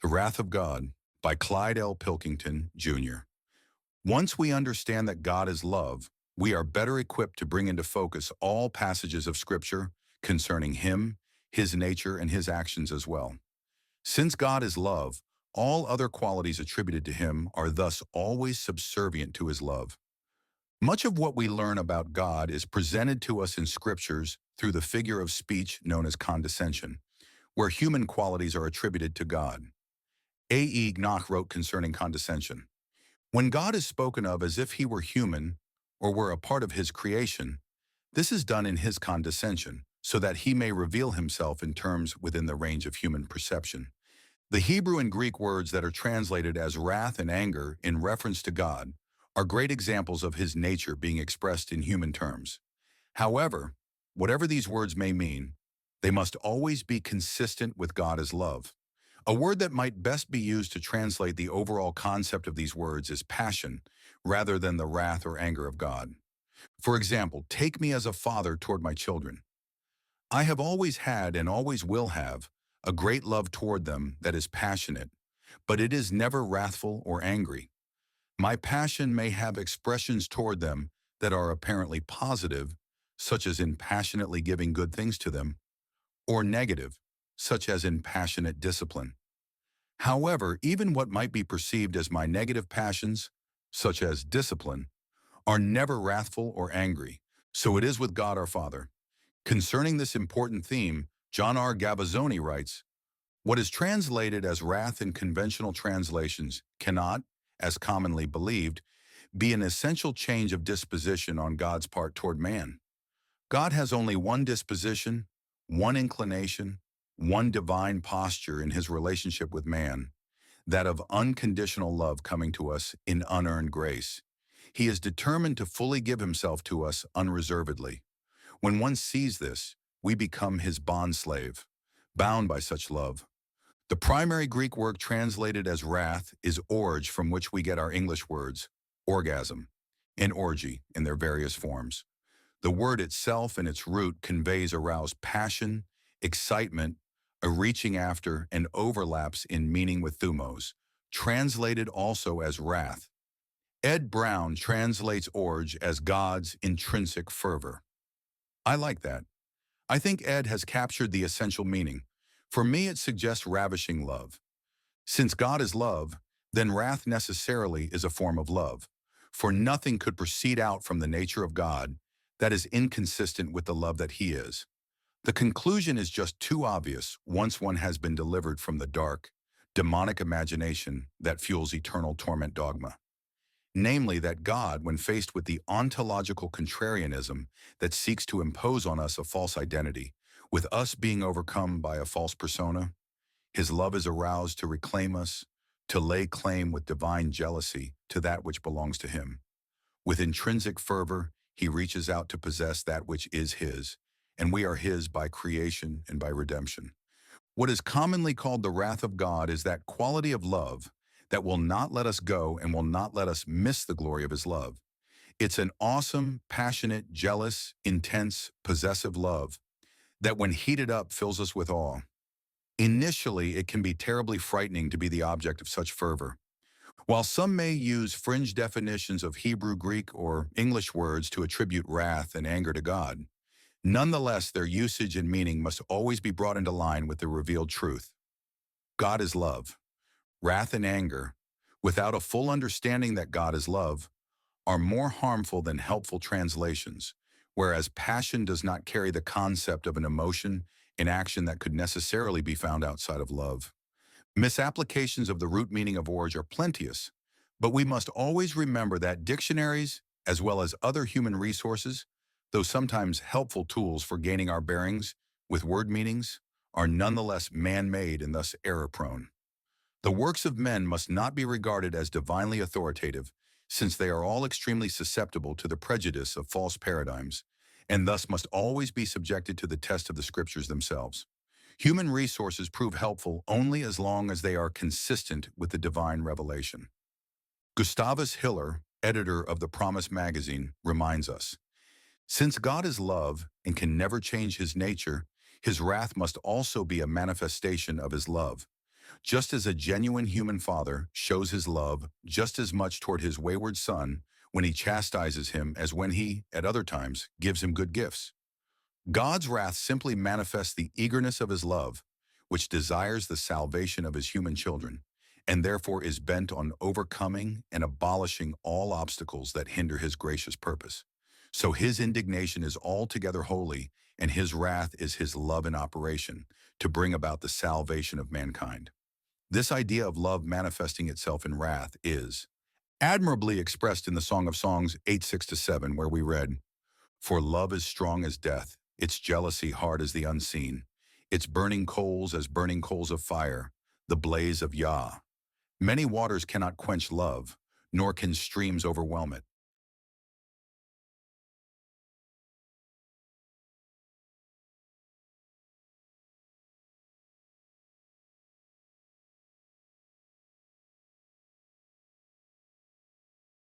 The Wrath of God by Clyde Pilkington, Jr. Once we understand that God is love, we are better equipped to bring into focus all passages of Scripture concerning Him, His nature, and His actions as well. Since God is love, all other qualities attributed to Him are thus always subservient to His love. Much of what we learn about God is presented to us in Scriptures through the figure of speech known as condescension, where human qualities are attributed to God. A. Knoch wrote concerning condescension. When God is spoken of as if he were human or were a part of his creation, this is done in his condescension, so that he may reveal himself in terms within the range of human perception. The Hebrew and Greek words that are translated as wrath and anger in reference to God are great examples of his nature being expressed in human terms. However, whatever these words may mean, they must always be consistent with God as love. A word that might best be used to translate the overall concept of these words is passion, rather than the wrath or anger of God. For example, take me as a father toward my children. I have always had and always will have a great love toward them that is passionate, but it is never wrathful or angry. My passion may have expressions toward them that are apparently positive, such as in passionately giving good things to them, or negative, such as in passionate discipline. However, even what might be perceived as my negative passions, such as discipline, are never wrathful or angry. So it is with God our Father. Concerning this important theme, John R. Gavazzoni writes, "What is translated as wrath in conventional translations cannot, as commonly believed, be an essential change of disposition on God's part toward man. God has only one disposition, one inclination, one divine posture in his relationship with man, that of unconditional love coming to us in unearned grace. He is determined to fully give himself to us unreservedly. When one sees this, we become his bondslave, bound by such love. The primary Greek word translated as wrath is orge, from which we get our English words, orgasm, and orgy in their various forms. The word itself and its root conveys aroused passion, excitement, a reaching after, and overlaps in meaning with thumos, translated also as wrath. Ed Brown translates orge as God's intrinsic fervor. I like that. I think Ed has captured the essential meaning. For me, it suggests ravishing love. Since God is love, then wrath necessarily is a form of love, for nothing could proceed out from the nature of God that is inconsistent with the love that he is. The conclusion is just too obvious once one has been delivered from the dark, demonic imagination that fuels eternal torment dogma. Namely, that God, when faced with the ontological contrarianism that seeks to impose on us a false identity, with us being overcome by a false persona, his love is aroused to reclaim us, to lay claim with divine jealousy to that which belongs to him. With intrinsic fervor, he reaches out to possess that which is his, and we are his by creation and by redemption. What is commonly called the wrath of God is that quality of love that will not let us go and will not let us miss the glory of his love. It's an awesome, passionate, jealous, intense, possessive love that when heated up fills us with awe. Initially, it can be terribly frightening to be the object of such fervor. While some may use fringe definitions of Hebrew, Greek, or English words to attribute wrath and anger to God, nonetheless, their usage and meaning must always be brought into line with the revealed truth. God is love. Wrath and anger, without a full understanding that God is love, are more harmful than helpful translations, whereas passion does not carry the concept of an emotion in action that could necessarily be found outside of love. Misapplications of the root meaning of orge are plenteous, but we must always remember that dictionaries, as well as other human resources, though sometimes helpful tools for gaining our bearings with word meanings, are nonetheless man-made and thus error-prone. The works of men must not be regarded as divinely authoritative, since they are all extremely susceptible to the prejudice of false paradigms, and thus must always be subjected to the test of the scriptures themselves. Human resources prove helpful only as long as they are consistent with the divine revelation. Gustavus Hiller, editor of the Promise magazine, reminds us, "Since God is love and can never change his nature, his wrath must also be a manifestation of his love. Just as a genuine human father shows his love just as much toward his wayward son when he chastises him as when he, at other times, gives him good gifts. God's wrath simply manifests the eagerness of his love, which desires the salvation of his human children, and therefore is bent on overcoming and abolishing all obstacles that hinder his gracious purpose. So his indignation is altogether holy, and his wrath is his love in operation to bring about the salvation of mankind. This idea of love manifesting itself in wrath is admirably expressed in the Song of Songs 8:6-7, where we read, "For love is strong as death, its jealousy hard as the unseen, its burning coals as burning coals of fire, the blaze of Yah. Many waters cannot quench love, nor can streams overwhelm it.